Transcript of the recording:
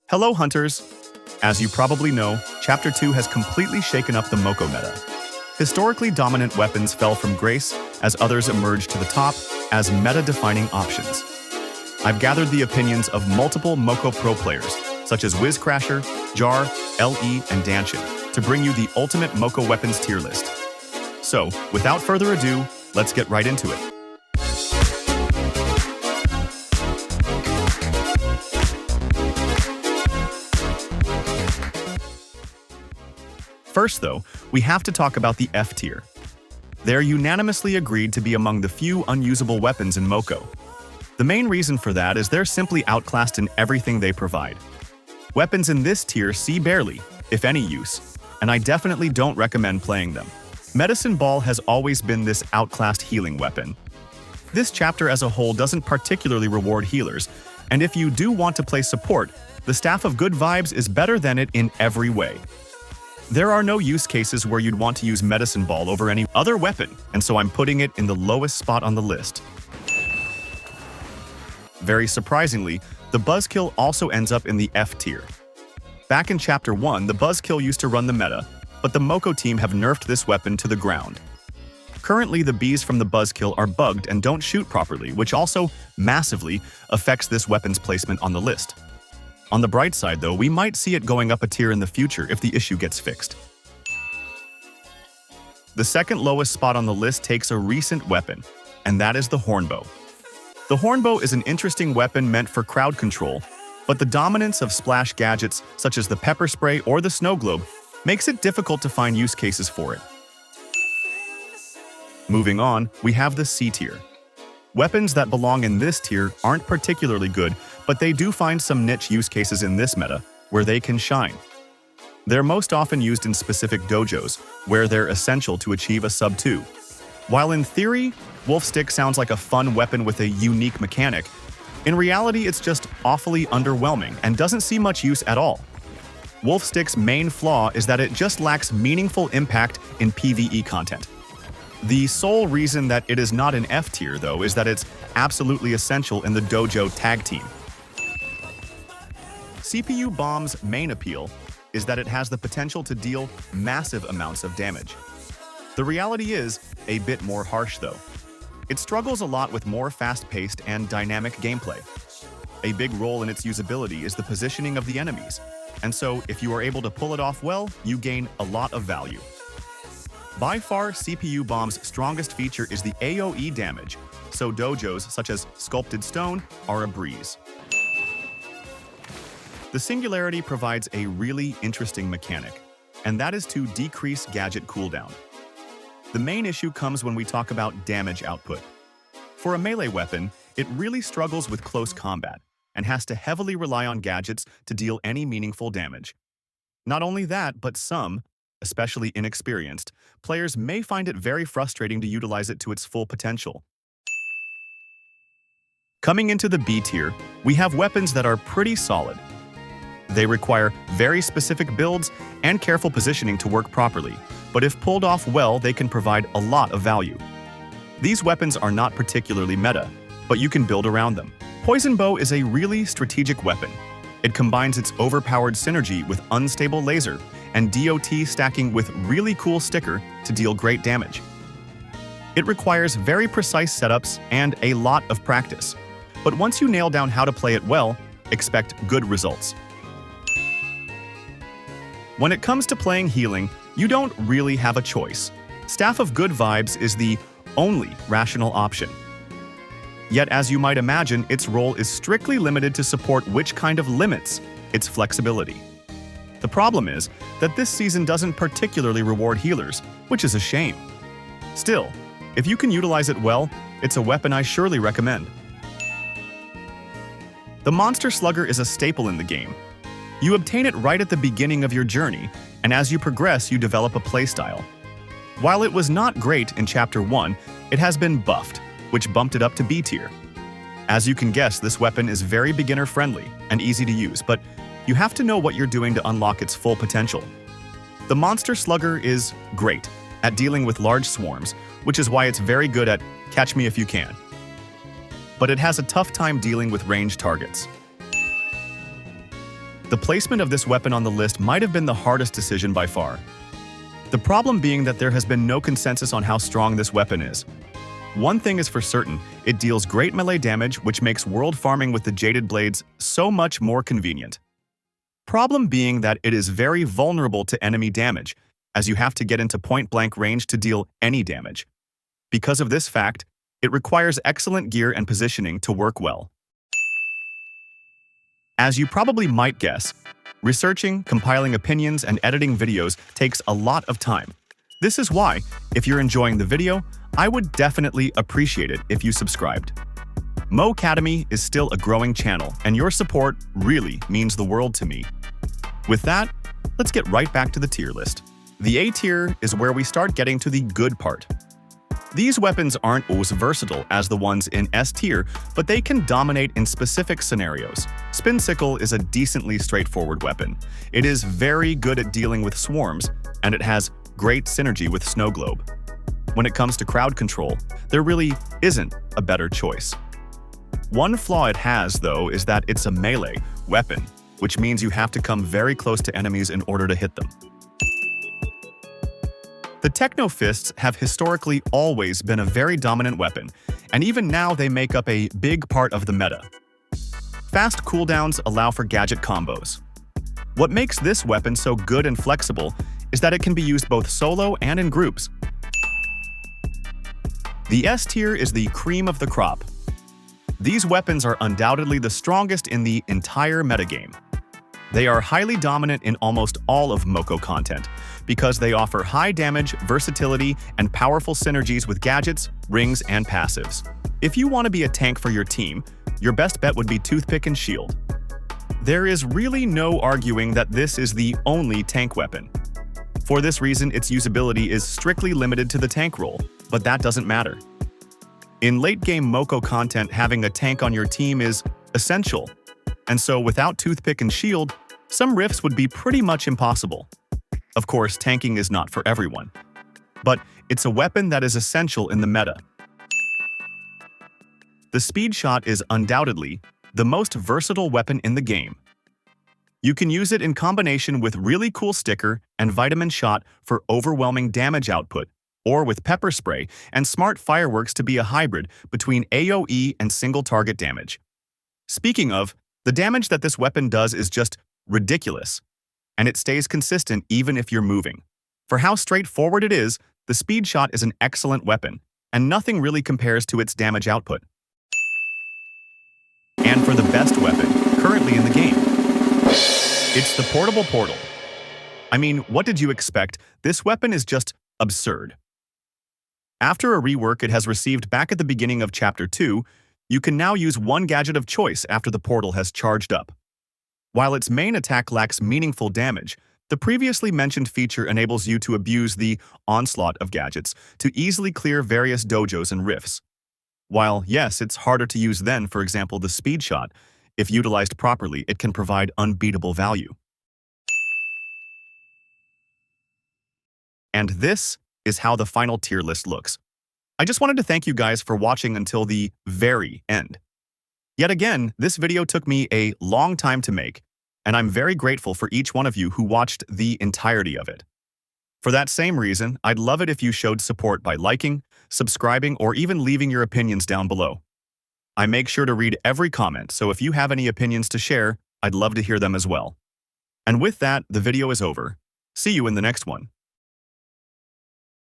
Hello, hunters! As you probably know, Chapter 2 has completely shaken up the Moko meta. Historically dominant weapons fell from grace as others emerged to the top as meta-defining options. I've gathered the opinions of multiple Moko pro players, such as 𝗴𝗿𝗄𝗃, 𝗁, 𝗀𝗏, and 𝗁cie, to bring you the ultimate Moko weapons tier list. So, without further ado, let's get right into it. First, though, we have to talk about the F tier. They're unanimously agreed to be among the few unusable weapons in Moko. The main reason for that is they're simply outclassed in everything they provide. Weapons in this tier see barely, if any, use, and I definitely don't recommend playing them. Medicine Ball has always been this outclassed healing weapon. This chapter as a whole doesn't particularly reward healers, and if you do want to play support, the Staff of Good Vibes is better than it in every way. There are no use cases where you'd want to use Medicine Ball over any other weapon, and so I'm putting it in the lowest spot on the list. Very surprisingly, the Buzzkill also ends up in the F tier. Back in Chapter 1, the Buzzkill used to run the meta, but the Moko team have nerfed this weapon to the ground. Currently, the bees from the Buzzkill are bugged and don't shoot properly, which also massively affects this weapon's placement on the list. On the bright side, though, we might see it going up a tier in the future if the issue gets fixed. The second lowest spot on the list takes a recent weapon, and that is the Hornbow. The Hornbow is an interesting weapon meant for crowd control, but the dominance of splash gadgets such as the pepper spray or the snow globe makes it difficult to find use cases for it. Moving on, we have the C tier. Weapons that belong in this tier aren't particularly good, but they do find some niche use cases in this meta where they can shine. They're most often used in specific dojos, where they're essential to achieve a sub 2. While in theory, Wolf Stick sounds like a fun weapon with a unique mechanic, in reality it's just awfully underwhelming and doesn't see much use at all. Wolf Stick's main flaw is that it just lacks meaningful impact in PvE content. The sole reason that it is not an F tier, though, is that it's absolutely essential in the dojo tag team. CPU Bomb's main appeal is that it has the potential to deal massive amounts of damage. The reality is a bit more harsh, though. It struggles a lot with more fast-paced and dynamic gameplay. A big role in its usability is the positioning of the enemies, and so if you are able to pull it off well, you gain a lot of value. By far, CPU Bomb's strongest feature is the AoE damage, so dojos such as Sculpted Stone are a breeze. The Singularity provides a really interesting mechanic, and that is to decrease gadget cooldown. The main issue comes when we talk about damage output. For a melee weapon, it really struggles with close combat, and has to heavily rely on gadgets to deal any meaningful damage. Not only that, but some, especially inexperienced, players may find it very frustrating to utilize it to its full potential. Coming into the B tier, we have weapons that are pretty solid. They require very specific builds and careful positioning to work properly, but if pulled off well, they can provide a lot of value. These weapons are not particularly meta, but you can build around them. Poison Bow is a really strategic weapon. It combines its overpowered synergy with unstable laser and DOT stacking with really cool sticker to deal great damage. It requires very precise setups and a lot of practice, but once you nail down how to play it well, expect good results. When it comes to playing healing, you don't really have a choice. Staff of Good Vibes is the only rational option. Yet, as you might imagine, its role is strictly limited to support, which kind of limits its flexibility. The problem is that this season doesn't particularly reward healers, which is a shame. Still, if you can utilize it well, it's a weapon I surely recommend. The Monster Slugger is a staple in the game. You obtain it right at the beginning of your journey, and as you progress, you develop a playstyle. While it was not great in Chapter 1, it has been buffed, which bumped it up to B tier. As you can guess, this weapon is very beginner-friendly and easy to use, but you have to know what you're doing to unlock its full potential. The Monster Slugger is great at dealing with large swarms, which is why it's very good at catch me if you can. But it has a tough time dealing with ranged targets. The placement of this weapon on the list might have been the hardest decision by far. The problem being that there has been no consensus on how strong this weapon is. One thing is for certain, it deals great melee damage, which makes world farming with the Jaded Blades so much more convenient. Problem being that it is very vulnerable to enemy damage, as you have to get into point-blank range to deal any damage. Because of this fact, it requires excellent gear and positioning to work well. As you probably might guess, researching, compiling opinions, and editing videos takes a lot of time. This is why, if you're enjoying the video, I would definitely appreciate it if you subscribed. mo.cademy is still a growing channel, and your support really means the world to me. With that, let's get right back to the tier list. The A tier is where we start getting to the good part. These weapons aren't as versatile as the ones in S tier, but they can dominate in specific scenarios. 𝗀𝗏𝗃𝗀 is a decently straightforward weapon. It is very good at dealing with swarms, and it has great synergy with Snow Globe. When it comes to crowd control, there really isn't a better choice. One flaw it has, though, is that it's a melee weapon, which means you have to come very close to enemies in order to hit them. The Techno Fists have historically always been a very dominant weapon, and even now they make up a big part of the meta. Fast cooldowns allow for gadget combos. What makes this weapon so good and flexible is that it can be used both solo and in groups. The S tier is the cream of the crop. These weapons are undoubtedly the strongest in the entire metagame. They are highly dominant in almost all of MoCo content because they offer high damage, versatility, and powerful synergies with gadgets, rings, and passives. If you want to be a tank for your team, your best bet would be 𝗀𝗏𝗃 and Shield. There is really no arguing that this is the only tank weapon. For this reason, its usability is strictly limited to the tank role, but that doesn't matter. In late-game MoCo content, having a tank on your team is essential. And so without 𝗀𝗏𝗃 and Shield, some rifts would be pretty much impossible. Of course, tanking is not for everyone, but it's a weapon that is essential in the meta. The Speed Shot is undoubtedly the most versatile weapon in the game. You can use it in combination with really cool sticker and vitamin shot for overwhelming damage output, or with pepper spray and smart fireworks to be a hybrid between AoE and single target damage. Speaking of, the damage that this weapon does is just ridiculous, and it stays consistent even if you're moving. For how straightforward it is, the Speed Shot is an excellent weapon, and nothing really compares to its damage output. And for the best weapon currently in the game, it's the Portable Portal. I mean, what did you expect? This weapon is just absurd. After a rework it has received back at the beginning of Chapter 2, you can now use one gadget of choice after the portal has charged up. While its main attack lacks meaningful damage, the previously mentioned feature enables you to abuse the onslaught of gadgets to easily clear various dojos and rifts. While, yes, it's harder to use than, for example, the Speed Shot, if utilized properly, it can provide unbeatable value. And this is how the final tier list looks. I just wanted to thank you guys for watching until the very end. Yet again, this video took me a long time to make, and I'm very grateful for each one of you who watched the entirety of it. For that same reason, I'd love it if you showed support by liking, subscribing, or even leaving your opinions down below. I make sure to read every comment, so if you have any opinions to share, I'd love to hear them as well. And with that, the video is over. See you in the next one.